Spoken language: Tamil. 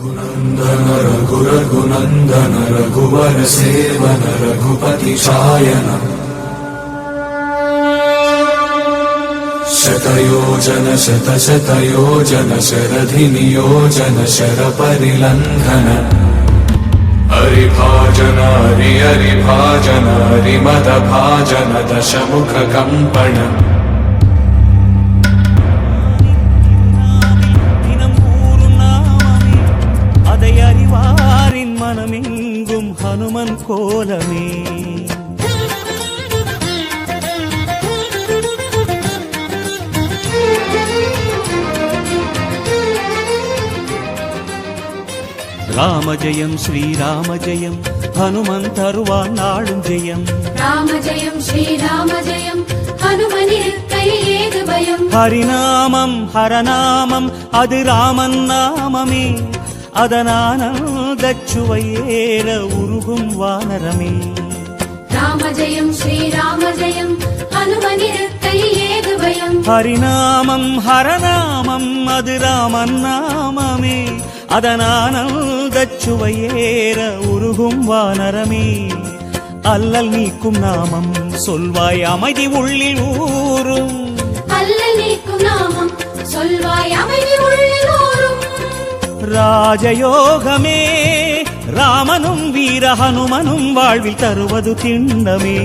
रघुनन्दन रघुरघुनन्दन रघुवर सेवन रघुपति शायन शतयोजन शतशतयोजन शरधि नियोजन शरपरिलङ्घन हरिभाजन हरिभाजन हरिमदभाजन दशमुख कम्पण मनमिंगुम हनुमन कोलमे राम जयम श्री राम जयम हनुमन तरुवानाळुम जयम राम जयम श्री राम जयम हनुमनिरुक्कैयेदु भयम हरिनामम हरनामम अदु रामन नाममे அதனானந்தச்சுவையேற உருகும் வானரமே ராம ஜெயம் ஸ்ரீ ராம ஜெயம் ஹனுமனிருக்கையேது பயம் ஹரிநாமம் ஹரநாமம் அது ராமன் நாமமே அதனானந்தச்சுவையேற உருகும் வானரமே அல்லல் நீக்கும் நாமம் சொல்வாய் அமைதி உள்ளில் ஊரும் அல்லல் நீக்கும் நாமம் சொல்வாய் அமைதி உள்ளில் ஊரும் ராஜயோகமே ராமனும் வீர ஹனுமனும் வாழ்வில் தருவது திண்ணமே.